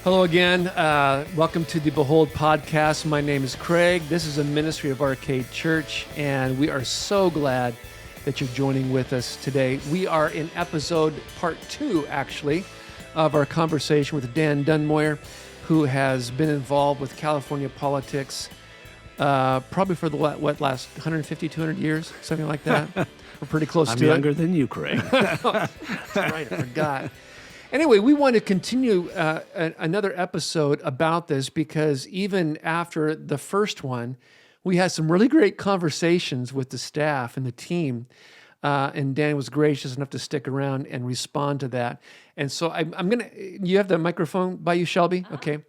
Hello again. Welcome to the Behold podcast. My name is Craig. This is a ministry of Arcade Church, and we are so glad that you're joining with us today. We are in episode part 2, actually, of our conversation with Dan Dunmoyer, who has been involved with California politics probably for the last 150, 200 years, something like that. We're pretty close to it. I'm younger than you, Craig. That's right, I forgot. Anyway, we want to continue another episode about this because even after the first one, we had some really great conversations with the staff and the team, and Dan was gracious enough to stick around and respond to that. And so I'm going to, you have the microphone by you, Shelby? Okay.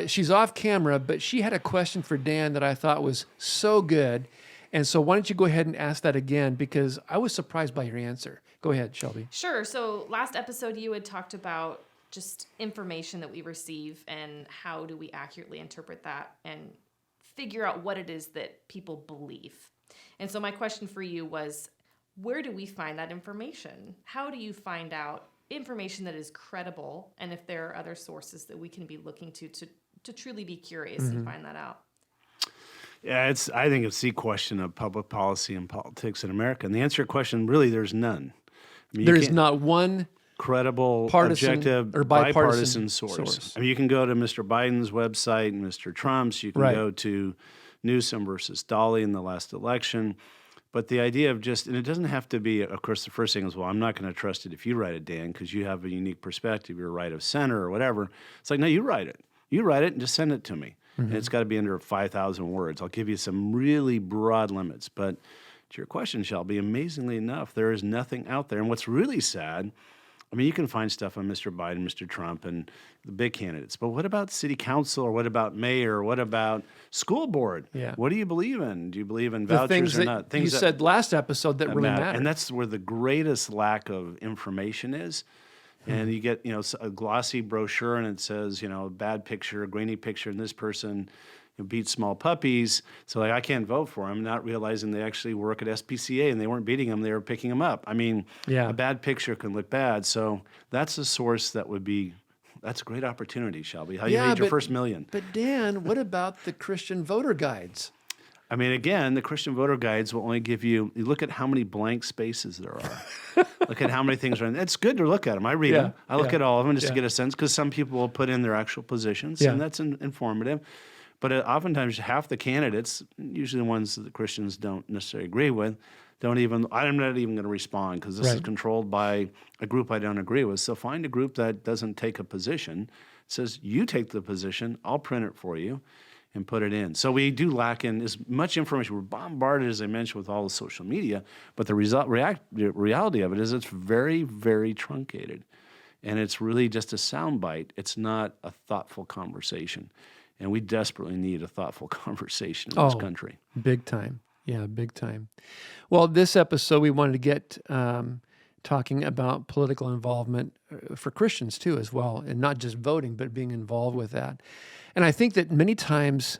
She's off camera, but she had a question for Dan that I thought was so good. And so why don't you go ahead and ask that again, because I was surprised by your answer. Go ahead, Shelby. Sure. So last episode, you had talked about just information that we receive and how do we accurately interpret that and figure out what it is that people believe. And so my question for you was, where do we find that information? How do you find out information that is credible? And if there are other sources that we can be looking to truly be curious and find that out? Yeah, I think it's the question of public policy and politics in America. And the answer to your question, really, there's none. I mean, There is not one credible, partisan objective, or bipartisan source. I mean, you can go to Mr. Biden's website and Mr. Trump's. You can go to Newsom versus Dolly in the last election. But the idea of and it doesn't have to be, of course, the first thing is, well, I'm not going to trust it if you write it, Dan, because you have a unique perspective. You're right of center or whatever. It's like, no, you write it. You write it and just send it to me. And it's got to be under 5,000 words. I'll give you some really broad limits. But to your question, Shelby, amazingly enough, there is nothing out there. And what's really sad, I mean, you can find stuff on Mr. Biden, Mr. Trump, and the big candidates. But what about city council, or what about mayor, or what about school board? Yeah. What do you believe in? Do you believe in the vouchers things or that not? You said last episode that really matter. And that's where the greatest lack of information is. And you get, a glossy brochure, and it says, a bad picture, a grainy picture, and this person beats small puppies. So I can't vote for him, not realizing they actually work at SPCA, and they weren't beating them, they were picking them up. I mean, a bad picture can look bad. So that's a source that's a great opportunity, Shelby. How you made your first million. But Dan, what about the Christian voter guides? I mean, again, the Christian voter guides will only give you look at how many blank spaces there are. Look at how many things are in. It's good to look at them. I read them. I look at all of them just to get a sense, because some people will put in their actual positions, and that's informative. But oftentimes, half the candidates, usually the ones that the Christians don't necessarily agree with, I'm not even going to respond, because this is controlled by a group I don't agree with. So find a group that doesn't take a position, says, you take the position, I'll print it for you, and put it in. So we do lack in as much information. We're bombarded, as I mentioned, with all the social media, but the reality of it is it's very, very truncated. And it's really just a soundbite. It's not a thoughtful conversation. And we desperately need a thoughtful conversation in this country. Big time. Yeah, big time. Well, this episode, we wanted to get talking about political involvement for Christians too, as well, and not just voting, but being involved with that. And I think that many times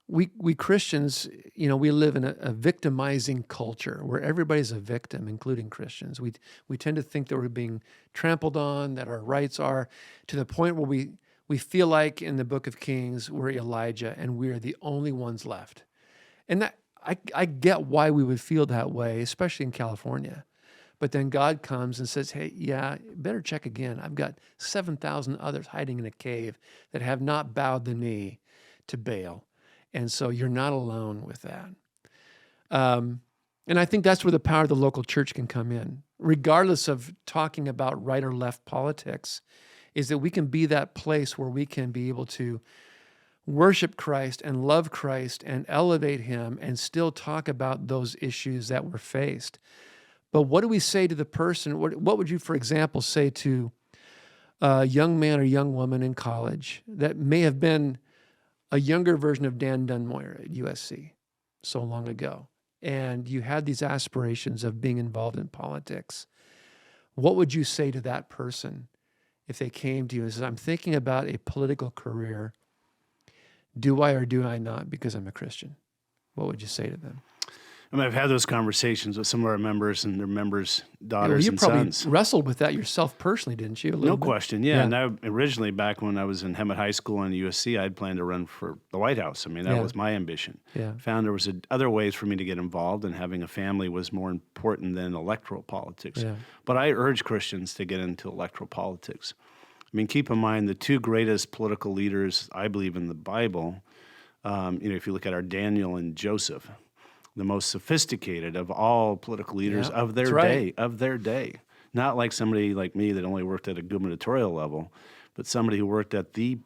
we Christians, we live in a victimizing culture where everybody's a victim, including Christians. We tend to think that we're being trampled on, that our rights are, to the point where we feel like in the book of Kings, we're Elijah and we're the only ones left. And that I get why we would feel that way, especially in California. But then God comes and says, hey, better check again. I've got 7,000 others hiding in a cave that have not bowed the knee to Baal. And so you're not alone with that. And I think that's where the power of the local church can come in, regardless of talking about right or left politics, is that we can be that place where we can be able to worship Christ and love Christ and elevate him and still talk about those issues that were faced. But what do we say to the person? What would you, for example, say to a young man or young woman in college that may have been a younger version of Dan Dunmoyer at USC so long ago, and you had these aspirations of being involved in politics? What would you say to that person if they came to you and said, I'm thinking about a political career, do I or do I not, because I'm a Christian? What would you say to them? I mean, I've had those conversations with some of our members and their members' daughters you and probably sons. wrestled with that yourself personally, didn't you? A little No bit? question, yeah. And I originally, back when I was in Hemet High School and USC, I'd planned to run for the White House. I mean, that was my ambition. Yeah. Found there was other ways for me to get involved, and having a family was more important than electoral politics. Yeah. But I urge Christians to get into electoral politics. I mean, keep in mind the two greatest political leaders, I believe, in the Bible, if you look at our Daniel and Joseph, the most sophisticated of all political leaders of their day. Not like somebody like me that only worked at a gubernatorial level, but somebody who worked at the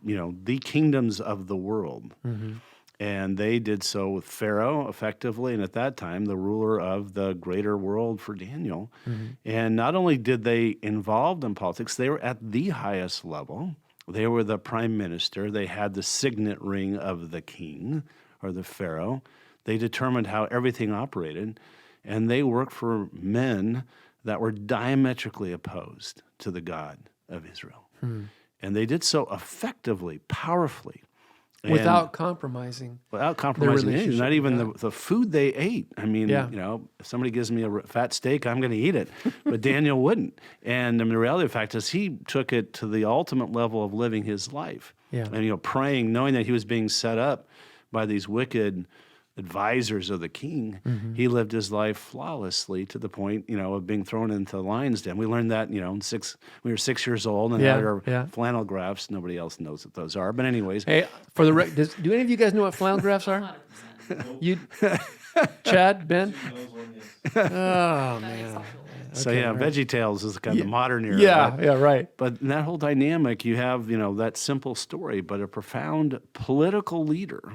kingdoms of the world. Mm-hmm. And they did so with Pharaoh effectively, and at that time, the ruler of the greater world for Daniel. Mm-hmm. And not only did they involved in politics, they were at the highest level. They were the prime minister. They had the signet ring of the king or the Pharaoh. They determined how everything operated, and they worked for men that were diametrically opposed to the God of Israel. And they did so effectively, powerfully. Without compromising. Without compromising anything, not even with the food they ate. I mean, if somebody gives me a fat steak, I'm going to eat it. But Daniel wouldn't. And I mean, the reality of the fact is he took it to the ultimate level of living his life. Yeah. And, praying, knowing that he was being set up by these wicked advisors of the king, he lived his life flawlessly to the point, of being thrown into the lion's den. We learned that, we were 6 years old and had our flannel graphs. Nobody else knows what those are. But anyways. Hey, for the do any of you guys know what flannel graphs are? 100%. You, Chad, Ben? Oh, man. So Veggie Tales is kind of the modern era. Yeah, right. But in that whole dynamic, you have, that simple story, but a profound political leader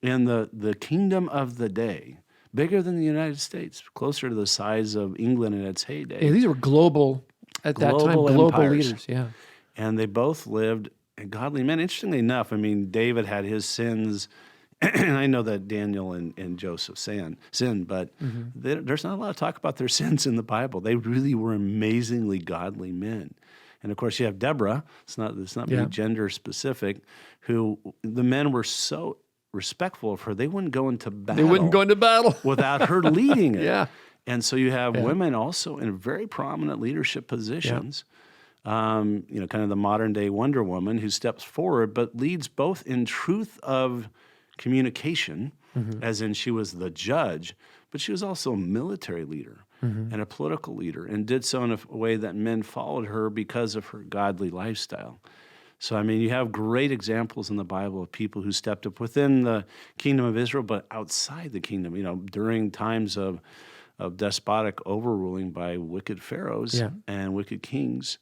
in the kingdom of the day, bigger than the United States, closer to the size of England in its heyday. Yeah, these were global, at that time, global empires. leaders, yeah. And they both lived godly men. Interestingly enough, I mean, David had his sins, and I know that Daniel and Joseph sinned, but there's not a lot of talk about their sins in the Bible. They really were amazingly godly men. And of course, you have Deborah. It's not very gender specific. Who the men were so respectful of her, they wouldn't go into battle. They wouldn't go into battle without her leading it. Yeah. And so you have women also in very prominent leadership positions. Kind of the modern day Wonder Woman who steps forward, but leads both in truth of communication, as in she was the judge, but she was also a military leader and a political leader, and did so in a way that men followed her because of her godly lifestyle. So, I mean, you have great examples in the Bible of people who stepped up within the kingdom of Israel, but outside the kingdom, during times of despotic overruling by wicked pharaohs and wicked kings,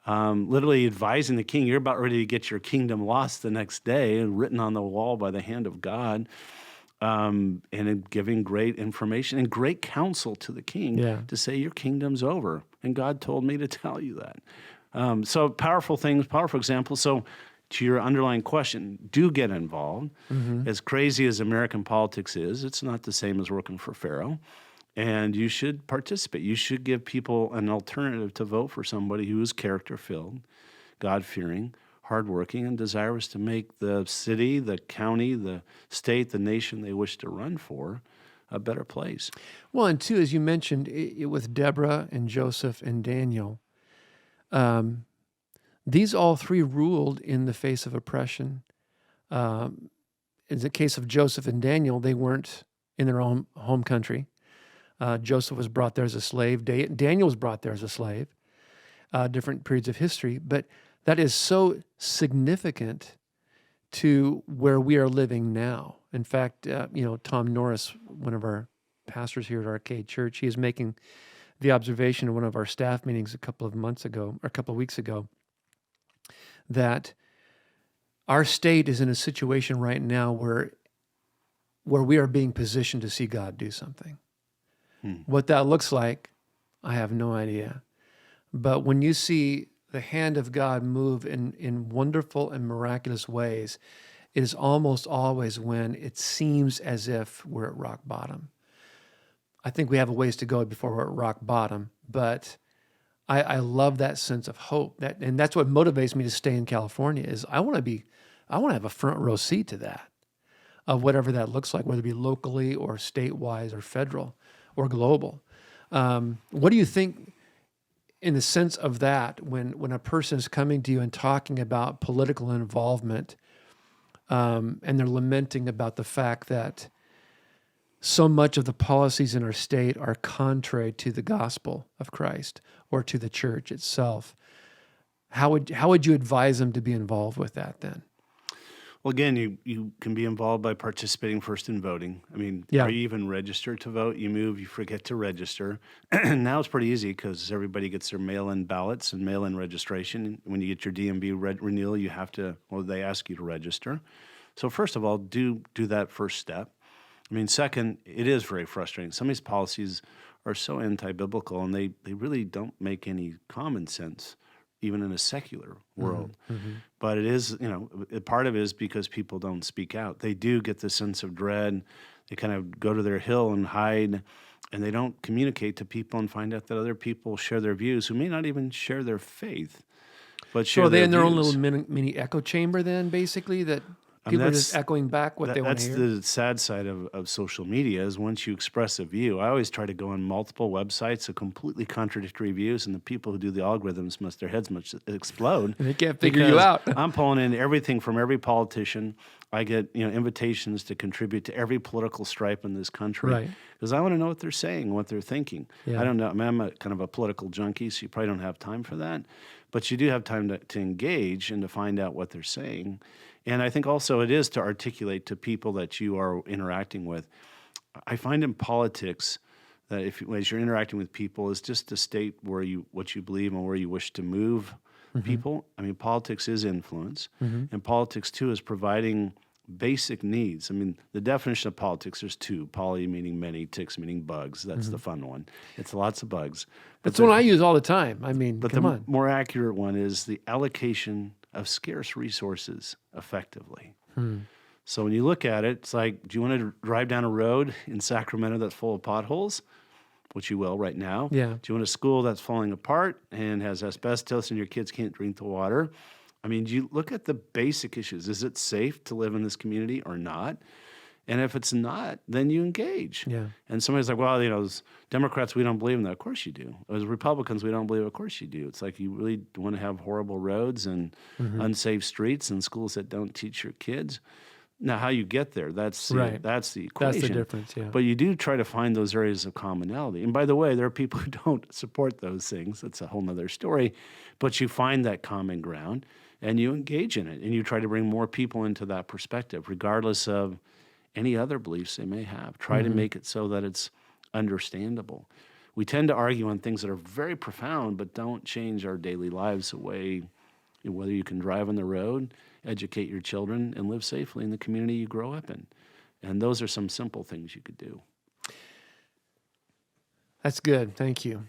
literally advising the king, you're about ready to get your kingdom lost the next day, and written on the wall by the hand of God, and giving great information and great counsel to the king to say, your kingdom's over, and God told me to tell you that. So powerful things, powerful examples. So to your underlying question, do get involved. As crazy as American politics is, it's not the same as working for Pharaoh. And you should participate. You should give people an alternative to vote for somebody who is character-filled, God-fearing, hardworking, and desirous to make the city, the county, the state, the nation they wish to run for a better place. Well, and two, as you mentioned, with Deborah and Joseph and Daniel, these all three ruled in the face of oppression. In the case of Joseph and Daniel, they weren't in their own home country. Joseph was brought there as a slave. Daniel was brought there as a slave. Different periods of history, but that is so significant to where we are living now. In fact, Tom Norris, one of our pastors here at Arcade Church, he is making the observation in one of our staff meetings a couple of weeks ago, that our state is in a situation right now where we are being positioned to see God do something. What that looks like, I have no idea. But when you see the hand of God move in wonderful and miraculous ways, it is almost always when it seems as if we're at rock bottom. I think we have a ways to go before we're at rock bottom, but I love that sense of hope. And that's what motivates me to stay in California is I want to have a front row seat to that. of whatever that looks like, whether it be locally or statewide or federal or global. What do you think in the sense of that when a person is coming to you and talking about political involvement, and they're lamenting about the fact that so much of the policies in our state are contrary to the gospel of Christ or to the church itself? How would you advise them to be involved with that then? Well, again, you can be involved by participating first in voting. I mean, Yeah. are you even registered to vote? You move, you forget to register. Now it's pretty easy because everybody gets their mail-in ballots and mail-in registration. When you get your DMV renewal, you have to, well, they ask you to register. So first of all, do that first step. I mean, second, it is very frustrating. Some of these policies are so anti-biblical, and they really don't make any common sense, even in a secular world. But it is, part of it is because people don't speak out. They do get the sense of dread. They kind of go to their hill and hide, and they don't communicate to people and find out that other people share their views who may not even share their faith, but share So are they their in their own views. little mini echo chamber then, basically, that people are just echoing back what they want to hear? That's the sad side of social media is once you express a view. I always try to go on multiple websites of completely contradictory views, and the people who do the algorithms their heads must explode. And they can't figure you because out. I'm pulling in everything from every politician. I get invitations to contribute to every political stripe in this country Right. because I want to know what they're saying, what they're thinking. Yeah. I don't know. I mean, I'm a kind of a political junkie, so you probably don't have time for that. But you do have time to engage and to find out what they're saying. And I think also it is to articulate to people that you are interacting with. I find in politics that as you're interacting with people is just to state what you believe and where you wish to move people. I mean, politics is influence, and politics too is providing basic needs. I mean, the definition of politics, there's two: poly meaning many, ticks meaning bugs. That's the fun one. It's lots of bugs. That's one I use all the time. I mean, But come the on. more accurate one is the allocation of scarce resources effectively. So when you look at it, it's like, do you want to drive down a road in Sacramento that's full of potholes? Which you will right now. Yeah. Do you want a school that's falling apart and has asbestos and your kids can't drink the water? I mean, do you look at the basic issues? Is it safe to live in this community or not? And if it's not, then you engage. Yeah. And somebody's like, well, as Democrats, we don't believe in that. Of course you do. As Republicans, we don't believe it. Of course you do. It's like you really want to have horrible roads and unsafe streets and schools that don't teach your kids. Now, how you get there, that's the equation. That's the difference, yeah. But you do try to find those areas of commonality. And by the way, there are people who don't support those things. That's a whole nother story. But you find that common ground and you engage in it. And you try to bring more people into that perspective, regardless of any other beliefs they may have. Try to make it so that it's understandable. We tend to argue on things that are very profound, but don't change our daily lives away, whether you can drive on the road, educate your children, and live safely in the community you grow up in. And those are some simple things you could do. That's good. Thank you.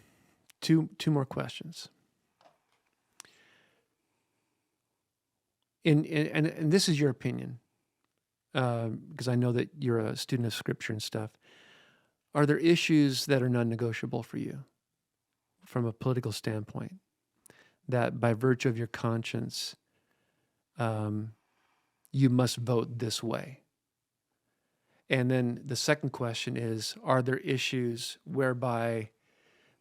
Two more questions. And this is your opinion, because I know that you're a student of Scripture and stuff. Are there issues that are non-negotiable for you from a political standpoint, that by virtue of your conscience, you must vote this way? And then the second question is, are there issues whereby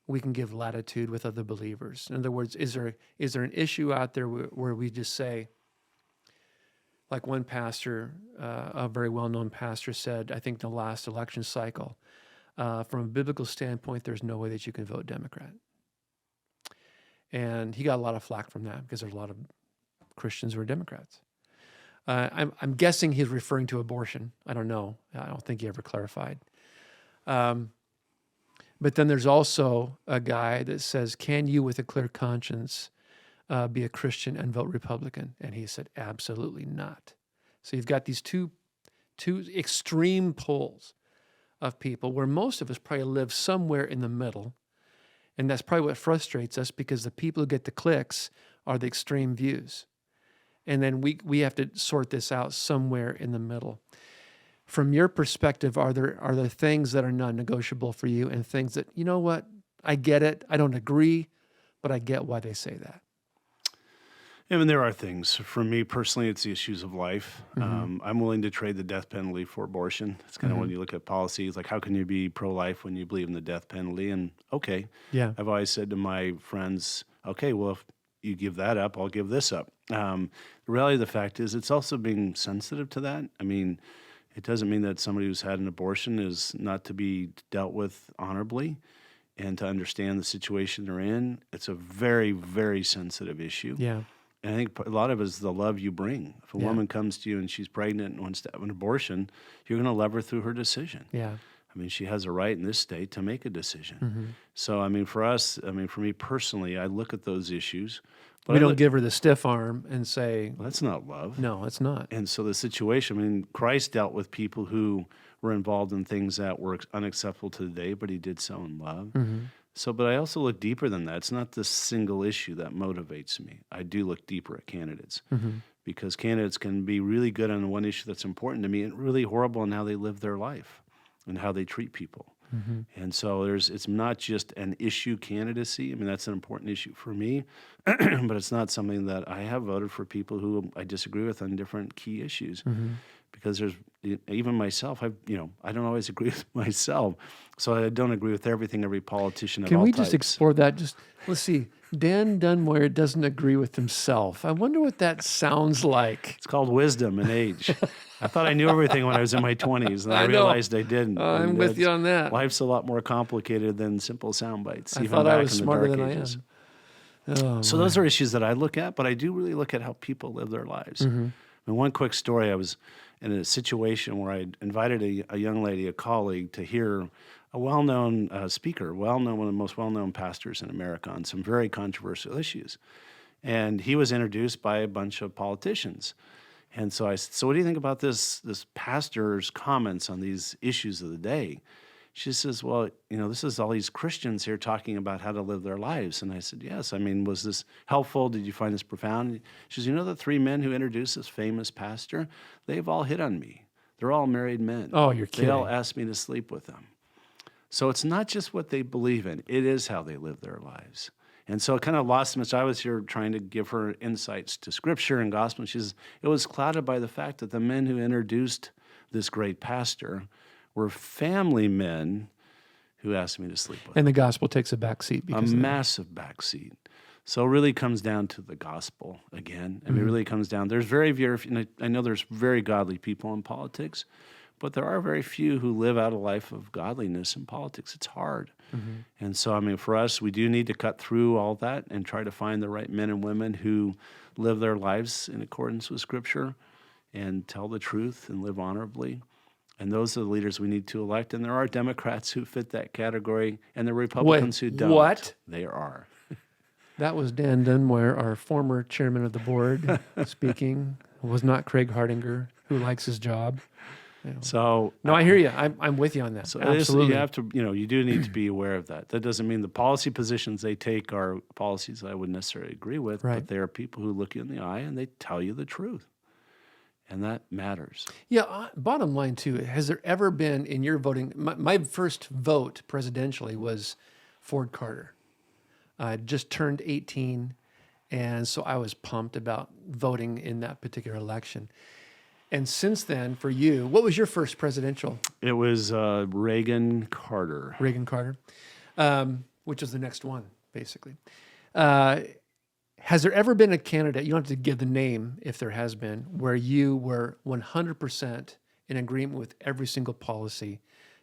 we can give latitude with other believers? In other words, is there an issue out there where we just say, like one pastor, a very well-known pastor said, I think the last election cycle, from a biblical standpoint, there's no way that you can vote Democrat. And he got a lot of flack from that because there's a lot of Christians who are Democrats. I'm guessing he's referring to abortion. I don't know. I don't think he ever clarified. But then there's also a guy that says, can you with a clear conscience be a Christian and vote Republican? And he said, absolutely not. So you've got these two extreme poles of people where most of us probably live somewhere in the middle. And that's probably what frustrates us, because the people who get the clicks are the extreme views. And then we have to sort this out somewhere in the middle. From your perspective, are there things that are non-negotiable for you, and things that, you know what, I get it, I don't agree, but I get why they say that? I mean, there are things. For me personally, it's the issues of life. I'm willing to trade the death penalty for abortion. It's kind of when you look at policies, like how can you be pro-life when you believe in the death penalty? And okay, Yeah. I've always said to my friends, okay, well, if you give that up, I'll give this up. The reality of the fact is it's also being sensitive to that. I mean, it doesn't mean that somebody who's had an abortion is not to be dealt with honorably and to understand the situation they're in. It's a very, very sensitive issue. Yeah. And I think a lot of it is the love you bring. If a Yeah. woman comes to you and she's pregnant and wants to have an abortion, you're going to love her through her decision. Yeah. I mean, she has a right in this state to make a decision. So, I mean, for us, I mean, for me personally, I look at those issues. But We I don't look, give her the stiff arm and say, well, that's not love. no, it's not. And so the situation, I mean, Christ dealt with people who were involved in things that were unacceptable to the day, but he did so in love. So, but I also look deeper than that. It's not the single issue that motivates me. I do look deeper at candidates because candidates can be really good on one issue that's important to me and really horrible in how they live their life and how they treat people. And so it's not just an issue candidacy. I mean, that's an important issue for me, but it's not something that I have voted for people who I disagree with on different key issues. Because there's even myself, I don't always agree with myself, so I don't agree with everything every politician of Can all we types. just explore that? Let's see. Dan Dunmoyer doesn't agree with himself. I wonder what that sounds like. It's called wisdom and age. I thought I knew everything when I was in my 20s, and I know. realized I didn't. I'm And with you on that. Life's a lot more complicated than simple sound bites. I even thought I back was in the smarter dark than ages. I am. Oh, So those are issues that I look at, but I do really look at how people live their lives. And one quick story, I was in a situation where I invited a young lady, a colleague, to hear a well-known speaker, one of the most well-known pastors in America on some very controversial issues. And he was introduced by a bunch of politicians. And so I said, so what do you think about this pastor's comments on these issues of the day? She says, well, this is all these Christians here talking about how to live their lives. And I said, yes. I mean, was this helpful? Did you find this profound? She says, the three men who introduced this famous pastor, they've all hit on me. They're all married men. Oh, you're kidding. They all asked me to sleep with them. So it's not just what they believe in. It is how they live their lives. And so it kind of lost me. I was here trying to give her insights to Scripture and gospel. And she says, it was clouded by the fact that the men who introduced this great pastor were family men who asked me to sleep with. And the gospel takes a back seat. A massive back seat. So it really comes down to the gospel again. I mean, it really comes down. There's I know there's very godly people in politics, but there are very few who live out a life of godliness in politics. It's hard. And so, I mean, for us, we do need to cut through all that and try to find the right men and women who live their lives in accordance with Scripture and tell the truth and live honorably. And those are the leaders we need to elect. And there are Democrats who fit that category, and the Republicans who don't. What? They are. That was Dan Dunmoyer, our former chairman of the board, speaking. It was not Craig Hardinger, who likes his job. So no, I hear you. I'm with you on that. So absolutely. you have to, you do need to be aware of that. That doesn't mean the policy positions they take are policies I wouldn't necessarily agree with, Right. but there are people who look you in the eye and they tell you the truth. And that matters. Yeah, bottom line, too, has there ever been in your voting, my first vote presidentially was Ford Carter. I just turned 18, and so I was pumped about voting in that particular election. And since then, for you, what was your first presidential? It was Reagan Carter. Reagan Carter, which is the next one, basically. Has there ever been a candidate, you don't have to give the name if there has been, where you were 100% in agreement with every single policy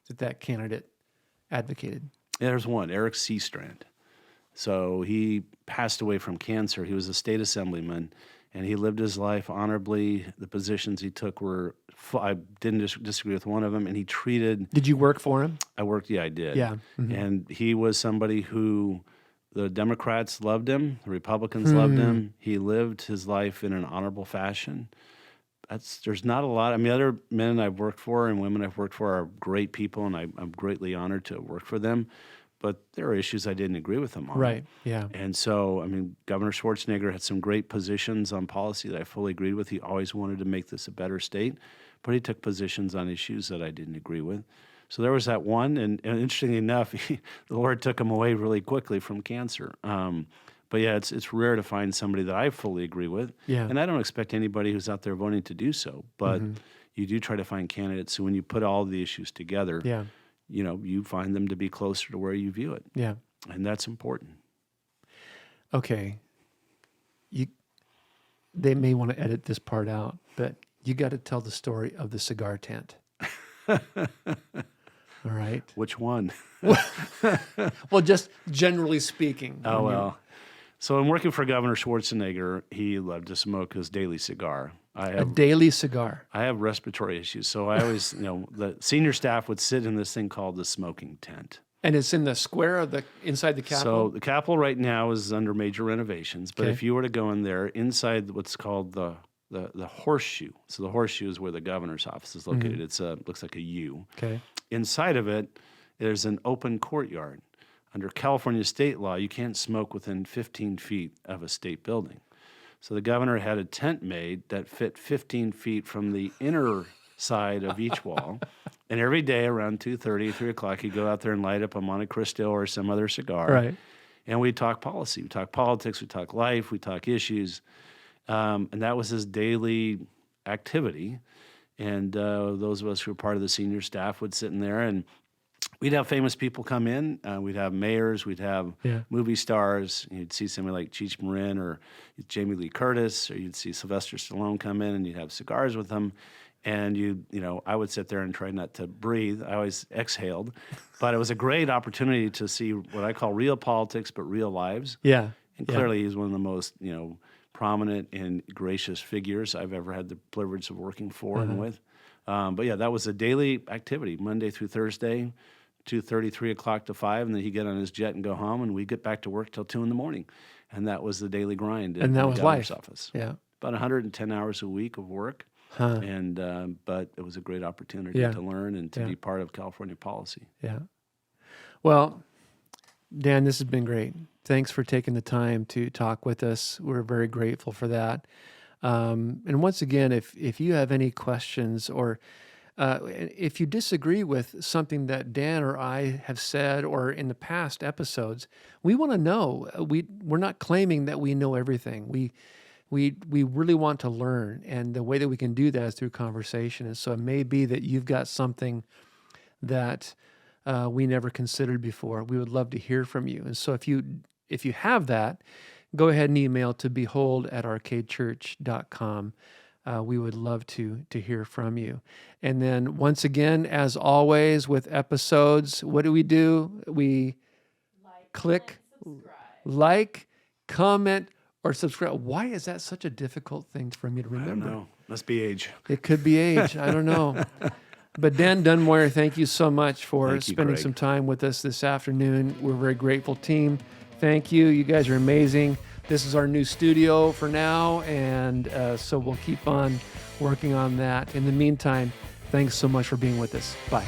that candidate advocated? Yeah, there's one, Eric C. Strand. So he passed away from cancer. He was a state assemblyman, and he lived his life honorably. The positions he took were, I didn't disagree with one of them, and he treated... Did you work for him? I did. Yeah. Mm-hmm. And he was somebody who... The Democrats loved him. The Republicans loved him. He lived his life in an honorable fashion. There's not a lot. I mean, other men I've worked for and women I've worked for are great people, and I'm greatly honored to work for them. But there are issues I didn't agree with them on. Right, yeah. And so, I mean, Governor Schwarzenegger had some great positions on policy that I fully agreed with. He always wanted to make this a better state, but he took positions on issues that I didn't agree with. So there was that one, and interestingly enough, the Lord took him away really quickly from cancer. But But yeah, it's rare to find somebody that I fully agree with. Yeah. And I don't expect anybody who's out there voting to do so. But you do try to find candidates who, when you put all the issues together, Yeah. You find them to be closer to where you view it. Yeah. And that's important. Okay. They may want to edit this part out, but you got to tell the story of the cigar tent. All right. Which one? Well, just generally speaking. Oh, well. So in working for Governor Schwarzenegger, he loved to smoke his daily cigar. A daily cigar. I have respiratory issues, so I always, the senior staff would sit in this thing called the smoking tent. And it's in the square of inside the Capitol? So the Capitol right now is under major renovations, but Okay. if you were to go in there, inside what's called the horseshoe. So the horseshoe is where the governor's office is located. It's looks like a U. Okay. Inside of it, there's an open courtyard. Under California state law, you can't smoke within 15 feet of a state building. So the governor had a tent made that fit 15 feet from the inner side of each wall. And every day around 2:30, 3 o'clock, he'd go out there and light up a Monte Cristo or some other cigar. Right. And we'd talk policy. We'd talk politics. We'd talk life. We'd talk issues. And that was his daily activity. And those of us who were part of the senior staff would sit in there, and we'd have famous people come in. We'd have mayors. We'd have movie stars. You'd see somebody like Cheech Marin or Jamie Lee Curtis, or you'd see Sylvester Stallone come in, and you'd have cigars with them. And I would sit there and try not to breathe. I always exhaled. But it was a great opportunity to see what I call real politics, but real lives. Yeah. And clearly he's one of the most, prominent and gracious figures I've ever had the privilege of working for and with. But yeah, that was a daily activity, Monday through Thursday, 2:30, 3 o'clock to 5, and then he'd get on his jet and go home, and we'd get back to work till 2 in the morning. And that was the daily grind And that was the governor's life. office. Yeah. About 110 hours a week of work. Huh. And but it was a great opportunity Yeah. to learn and to Yeah. be part of California policy. Yeah. Well, Dan, this has been great. Thanks for taking the time to talk with us. We're very grateful for that. And once again, if you have any questions or if you disagree with something that Dan or I have said or in the past episodes, we want to know. We're not claiming that we know everything. We really want to learn, and the way that we can do that is through conversation. And so it may be that you've got something that we never considered before. We would love to hear from you. And so if you have that, go ahead and email to behold@arcadechurch.com. We would love to hear from you. And then once again, as always with episodes, what do? We click, like, comment, or subscribe. Why is that such a difficult thing for me to remember? I don't know. Must be age. It could be age. I don't know. But Dan Dunmoyer, thank you so much for Thank you, spending Greg. some time with us this afternoon. We're a very grateful team. Thank you. You guys are amazing. This is our new studio for now, and so we'll keep on working on that. In the meantime, thanks so much for being with us. Bye.